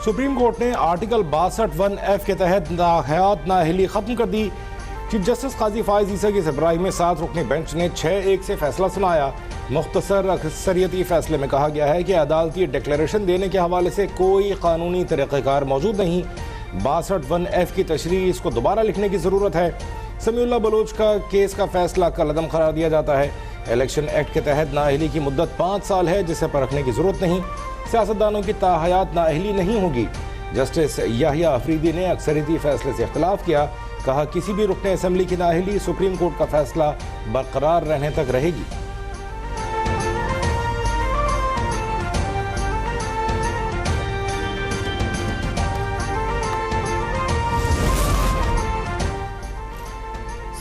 Supreme court ने article 62(1)(f) के तहत हयात नाअहली खत्म कर दी। चीफ जस्टिस काजी फायज ईसा की सरबराही में 7 रुकनी बेंच ने 6-1 से फैसला सुनाया। मुख्तसर अक्सरियती फैसले में कहा गया है कि अदालती डिक्लेरेशन देने के हवाले से कोई कानूनी तरीक़ाकार मौजूद नहीं। 62(1)(f) की तशरीह इसको दोबारा लिखने की ज़रूरत है। समीउल्लाह बलोच का केस का फैसला कलअदम करार दिया जाता है। इलेक्शन एक्ट के तहत नाअहली की मुद्दत 5 साल है, जिसे परखने की ज़रूरत नहीं। सियासतदानों की ताहयात नाअहली नहीं होगी। जस्टिस याहिया अफरीदी ने अक्सरियती फैसले से इख्तिलाफ किया। कहा किसी भी रुकने असम्बली की नाअहली सुप्रीम कोर्ट का फैसला बरकरार रहने तक रहेगी।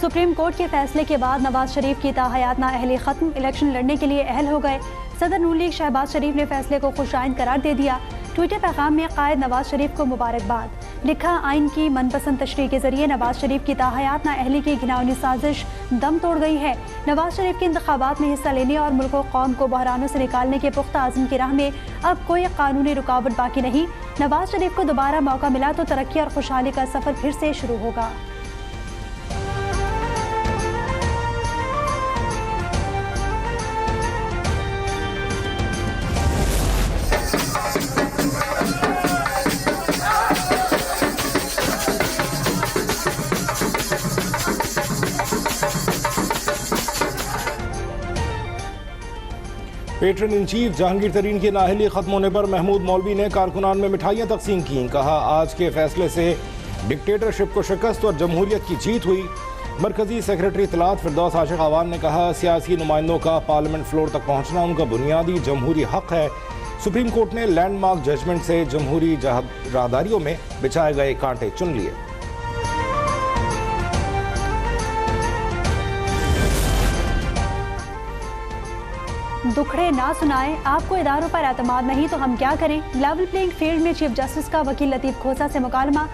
सुप्रीम कोर्ट के फैसले के बाद नवाज शरीफ की ताहयात नाअहली खत्म, इलेक्शन लड़ने के लिए अहल हो गए। सदर नून लीग शहबाज शरीफ ने फैसले को खुशाइन करार दे दिया। ट्विटर पैगाम में कायद नवाज शरीफ को मुबारकबाद। लिखा, आइन की मनपसंद तशरीह के जरिए नवाज शरीफ की ताहयात नाअहली की घिनौनी साजिश दम तोड़ गई है। नवाज शरीफ के इंतखाबात में हिस्सा लेने और मुल्क और कौम को बहरानों से निकालने के पुख्ता आज़म की राह में अब कोई कानूनी रुकावट बाकी नहीं। नवाज शरीफ को दोबारा मौका मिला तो तरक्की और खुशहाली का सफर फिर से शुरू होगा। पेट्रन इन चीफ जहांगीर तरीन की नाअहली खत्म होने पर महमूद मौलवी ने कारकुनान में मिठाइयाँ तकसीम की। कहा आज के फैसले से डिक्टेटरशिप को शिकस्त और जमहूरियत की जीत हुई। मरकजी सेक्रेटरी इत्तलात फिरदौस आशिक आवान ने कहा सियासी नुमाइंदों का पार्लियामेंट फ्लोर तक पहुँचना उनका बुनियादी जमहूरी हक है। सुप्रीम कोर्ट ने लैंडमार्क जजमेंट से जमहूरी राहदारियों में बिछाए गए कांटे चुन लिए। दुखड़े ना सुनाएं, आपको इदारों पर एतमाद नहीं तो हम क्या करें। लेवल प्लेइंग फील्ड में चीफ जस्टिस का वकील लतीफ खोसा से मुकालमा।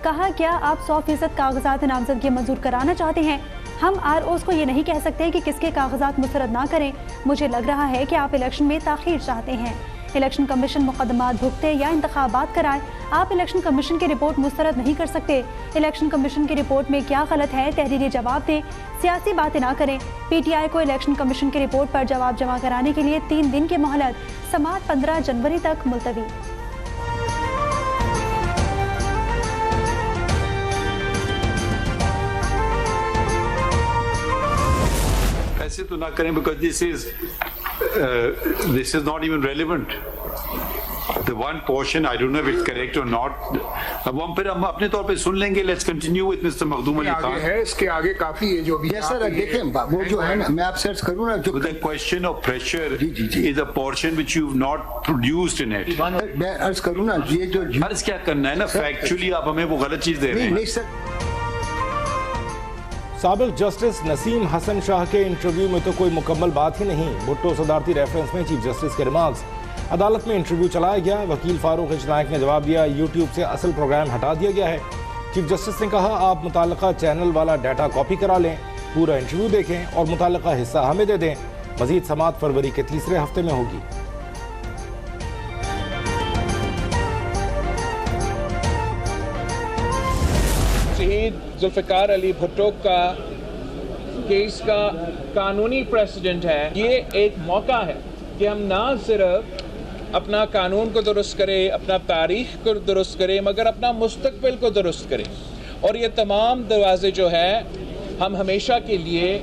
कहा, क्या आप 100% कागजात नामजदगी मंजूर कराना चाहते हैं? हम ROs को ये नहीं कह सकते कि किसके कागजात मुस्तरद ना करें। मुझे लग रहा है कि आप इलेक्शन में ताखीर चाहते हैं। इलेक्शन कमीशन मुकदमात भुगते या इंतखाबात कराए। आप इलेक्शन कमीशन की रिपोर्ट मुस्तरद नहीं कर सकते। इलेक्शन कमीशन की रिपोर्ट में क्या गलत है, तहरीरी जवाब दें, सियासी बातें ना करें। PTI को इलेक्शन कमीशन की रिपोर्ट पर जवाब जमा कराने के लिए 3 दिन की मोहलत। समाअत 15 जनवरी तक मुलतवी। ऐसे तो ना करें because this is not even relevant. The one portion, I don't know if it's correct or not. अब हम फिर हम अपने तौर पे सुन लेंगे. Let's continue with Mr. Makhdoom Ali Khan. है इसके आगे काफी है जो भी है सर. देखें वो जो है ना, मैं आप सर्च करूँ ना जो the question of pressure is a portion which you've not produced in it. मैं अर्ज करूँ ना ये जो अर्ज क्या करना है ना, फैक्चुअली आप हमें वो गलत चीज दे रहे हैं. नहीं सर. साबिक जस्टिस नसीम हसन शाह के इंटरव्यू में तो कोई मुकम्मल बात ही नहीं। भुट्टो सदारती रेफरेंस में चीफ जस्टिस के रिमार्क्स। अदालत में इंटरव्यू चलाया गया। वकील फारूक इजनायक ने जवाब दिया, यूट्यूब से असल प्रोग्राम हटा दिया गया है। चीफ जस्टिस ने कहा, आप मुताल्लिका चैनल वाला डाटा कॉपी करा लें, पूरा इंटरव्यू देखें और मुताल्लिका हिस्सा हमें दे दें। मजीद समाअत फरवरी के तीसरे हफ्ते में होगी। शहीद जुल्फ़िकार अली भुट्टो का केस का कानूनी प्रेसिडेंट है। ये एक मौका है कि हम ना सिर्फ अपना कानून को दुरुस्त करें, अपना तारीख को दुरुस्त करें, मगर अपना मुस्तकबिल को दुरुस्त करें। और ये तमाम दरवाजे जो है हम हमेशा के लिए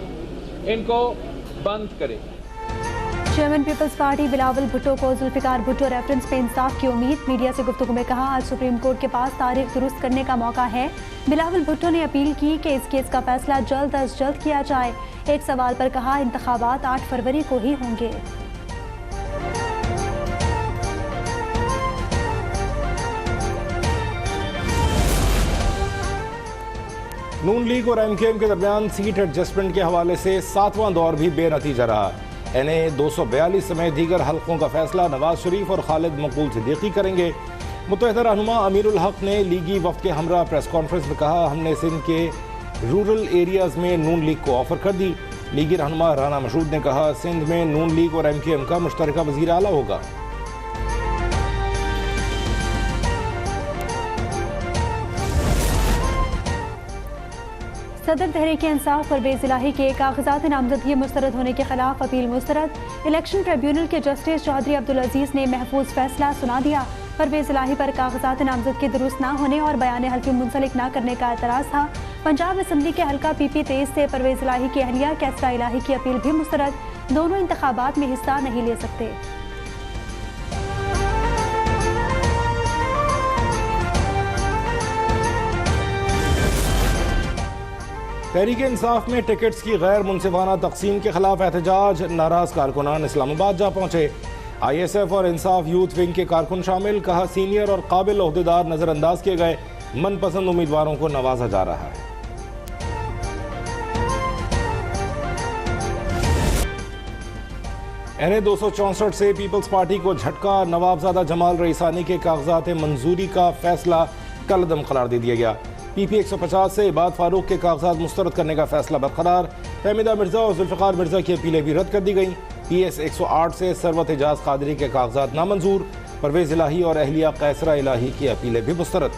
इनको बंद करें। Chairman people's party Bilawal Bhutto को जुल्फ़िकार भुट्टो रेफरेंस पे इंसाफ की उम्मीद। मीडिया से गुफ्तगू में कहा, आज सुप्रीम कोर्ट के पास तारीख दुरुस्त करने का मौका है। बिलावल भुट्टो ने अपील की कि इस केस का फैसला जल्द अज जल्द किया जाए। एक सवाल पर कहा, इंतखाबात 8 फरवरी को ही होंगे। नून लीग और MKM के दरमियान सीट एडजस्टमेंट के हवाले से 7वां दौर भी बेनतीजा रहा। NA 242 समेत दीगर हल्कों का फैसला नवाज शरीफ और खालिद मकबूल सिद्दीकी करेंगे। मुत्तहिदा रहनुमा अमीरुल हक ने लीगी वफ्द के हमरा प्रेस कॉन्फ्रेंस में कहा, हमने सिंध के रूरल एरियाज में नून लीग को ऑफर कर दी। लीगी रहनुमा राना मशहूद ने कहा, सिंध में नून लीग और MKM का मुश्तरका वज़ीर आला होगा। सदर तहरीक इंसाफ परवेज इलाही के कागजात नामजदगी मुस्तरद होने के खिलाफ अपील मुस्तरद। इलेक्शन ट्रिब्यूनल के जस्टिस चौधरी अब्दुल अजीज ने महफूज फैसला सुना दिया। परवेज इलाही पर कागजात नामजदगी दुरुस्त न होने और बयान हल्फी मुंसलिक न करने का एतराज़ था। पंजाब असम्बली के हल्का PP 23 से परवेज इलाही की अहलिया कैसरा इलाही की अपील भी मुस्तरद। दोनों इंतखाबात में हिस्सा नहीं ले सकते। तहरीक इंसाफ में टिकट्स की गैर मुनसिफाना तकसीम के खिलाफ एहतजाज। नाराज कारकुनान इस्लामाबाद जा पहुंचे। ISF और इंसाफ यूथ विंग के कारकुन शामिल। कहा सीनियर और काबिल ओहदेदार नजरअंदाज किए गए, मनपसंद उम्मीदवारों को नवाजा जा रहा है। NA 264 से पीपल्स पार्टी को झटका। नवाबजादा जमाल रईसानी के कागजात मंजूरी का फैसला कलअदम करार दे दिया गया। PP 150 से इबाद फारूक के कागजात मुस्तरद करने का फैसला बरकरार। फहमीदा मिर्जा और जुल्फ़िकार मिर्जा की अपीलें भी रद्द कर दी गई। PS 108 से सरवत एजाज कादरी के कागजात नामंजूर। परवेज इलाही और अहलिया कैसरा इलाही की अपीलें भी मुस्तरद।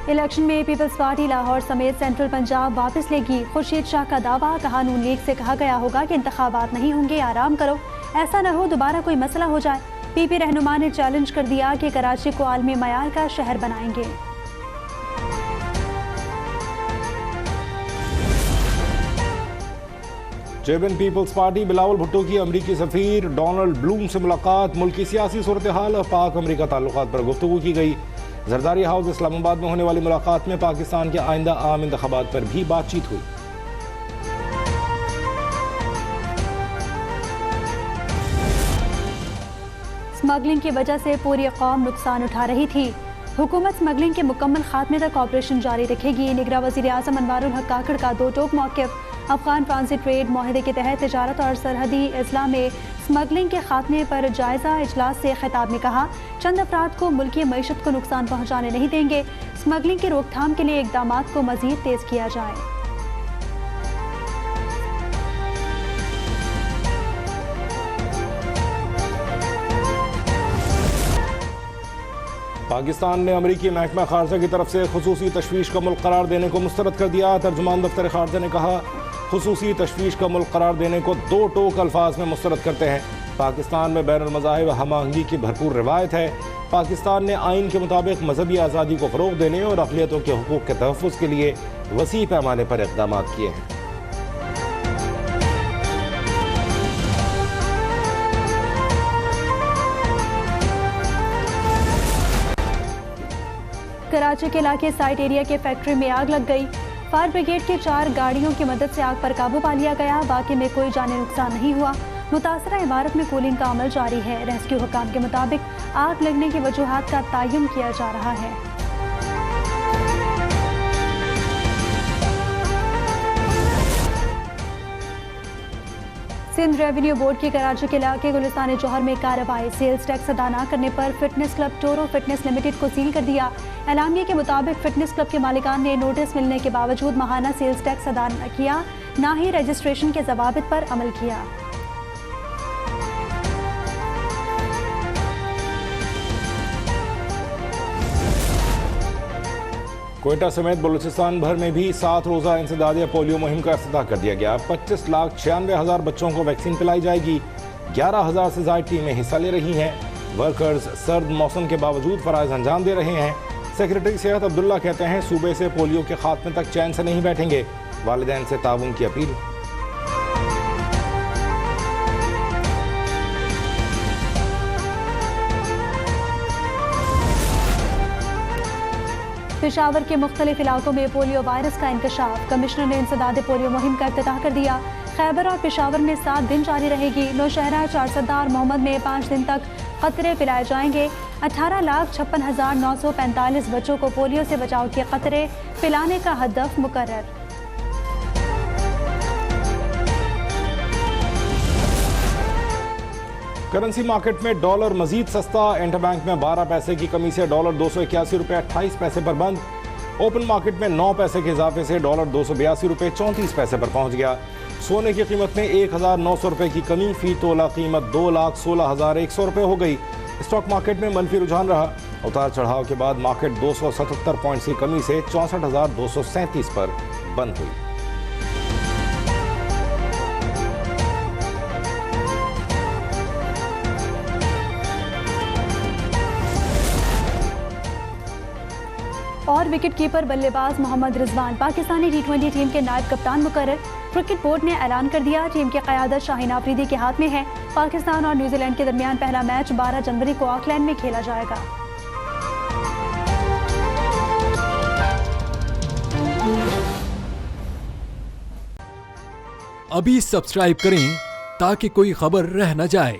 इलेक्शन में पीपल्स पार्टी लाहौर समेत सेंट्रल पंजाब वापस लेगी। खुर्शीद शाह का दावा। कहा नून लीग से कहा गया होगा कि इंतखाबात नहीं होंगे, आराम करो, ऐसा न हो दोबारा कोई मसला हो जाए। PP रहनुमा ने चैलेंज कर दिया कि कराची को आलमी मयार का शहर बनाएंगे। जेबन पीपल्स पार्टी बिलावल भुट्टो की अमरीकी सफीर डोनाल्ड ब्लूम से मुलाकात। मुल्क की सियासी सूरत हाल और पाक अमरीका ताल्लुकात पर गुफ्तगू की गई। जरदारी हाउस इस्लामाबाद में होने वाली मुलाकात में पाकिस्तान के आइंदा आम इंतखाबात पर भी बातचीत हुई। स्मगलिंग की वजह से पूरी कौम नुकसान उठा रही थी। हुकूमत स्मगलिंग के मुकम्मल खात्मे तक ऑपरेशन जारी रखेगी। निगरा वज़ीर आज़म अनवारुल हक काकड़ का दो टोक मौक़िफ़। अफगान ट्रांजिट ट्रेड माहिदे के तहत तिजारत और सरहदी अजला में स्मगलिंग के खात्मे पर जायजा इजलास से खिताब में कहा, चंद अफराद को मुल्की मईशत को नुकसान पहुँचाने नहीं देंगे। स्मगलिंग की रोकथाम के लिए इक़दाम को मज़ीद तेज़ किया जाए। पाकिस्तान ने अमरीकी महकमा खारजा की तरफ से खुसूसी तशवीश का मुल्क करार देने को मुस्तरद कर दिया। तर्जुमान दफ्तर खारजा ने कहा, खुसूसी तशवीश का मुल्क करार देने को दो टोक अल्फाज में मुस्तरद करते हैं। पाकिस्तान में बैनुल मज़ाहिब हमआहंगी की भरपूर रिवायत है। पाकिस्तान ने आइन के मुताबिक मजहबी आज़ादी को फ़रोग़ देने और अक़लियतों के हुकूक़ के तहफ़्फ़ुज़ के लिए वसी पैमाने पर इक़दाम किए हैं। कराची के इलाके साइट एरिया के फैक्ट्री में आग लग गई। फायर ब्रिगेड के 4 गाड़ियों की मदद से आग पर काबू पा लिया गया। वाक़े में कोई जानी नुकसान नहीं हुआ। मुतासरा इमारत में कूलिंग का अमल जारी है। रेस्क्यू हुकाम के मुताबिक आग लगने की वजूहात का तयन किया जा रहा है। सिंध रेवेन्यू बोर्ड की कराची के इलाके गुलिस्तान जौहर में कार्रवाई। सेल्स टैक्स अदा न करने पर fitness club Toro fitness limited को सील कर दिया। एलामिया के मुताबिक फिटनेस क्लब के मालिकान ने नोटिस मिलने के बावजूद माहाना सेल्स टैक्स अदा न किया, न ही रजिस्ट्रेशन के जवाबित पर अमल किया। कोयटा समेत बलूचिस्तान भर में भी 7 रोज़ा इंसदादिया पोलियो मुहिम का इफ्तिताह कर दिया गया। 25,96,000 बच्चों को वैक्सीन पिलाई जाएगी। 11,000 से ज़ायद टीमें हिस्सा ले रही हैं। वर्कर्स सर्द मौसम के बावजूद फ़राइज़ अंजाम दे रहे हैं। सेक्रेटरी सेहत अब्दुल्ला कहते हैं, सूबे से पोलियो के खात्मे तक चैन से नहीं बैठेंगे। वालिदैन से ताउन की अपील। पेशावर के मुख्तलिफ इलाकों में पोलियो वायरस का इंकशाफ। कमिश्नर ने इंसदाद पोलियो मुहिम का इफ्तिताह कर दिया। खैबर और पेशावर में 7 दिन जारी रहेगी। नौशहरा, चारसद्दा और मोहम्मद में 5 दिन तक कतरे पिलाए जाएंगे। 18,56,945 बच्चों को पोलियो से बचाव के कतरे पिलाने का हदफ मुकर्रर। करेंसी मार्केट में डॉलर मजीद सस्ता। इंटरबैंक में 12 पैसे की कमी से डॉलर 281 रुपये 28 पैसे पर बंद। ओपन मार्केट में 9 पैसे के इजाफे से डॉलर 282 रुपये 34 पैसे पर पहुंच गया। सोने की कीमत में 1,900 रुपये की कमी, फी तोला कीमत 2,16,100 रुपये हो गई। स्टॉक मार्केट में मनफी रुझान रहा। उतार चढ़ाव के बाद मार्केट 277 पॉइंट्स की कमी से 64,237 पर बंद हुई। और विकेट कीपर बल्लेबाज मोहम्मद रिजवान पाकिस्तानी टी20 टीम के नायब कप्तान मुकर्रर। क्रिकेट बोर्ड ने ऐलान कर दिया टीम की क़यादत शाहीन आफरीदी के हाथ में है। पाकिस्तान और न्यूजीलैंड के दरमियान पहला मैच 12 जनवरी को ऑकलैंड में खेला जाएगा। अभी सब्सक्राइब करें ताकि कोई खबर रह न जाए।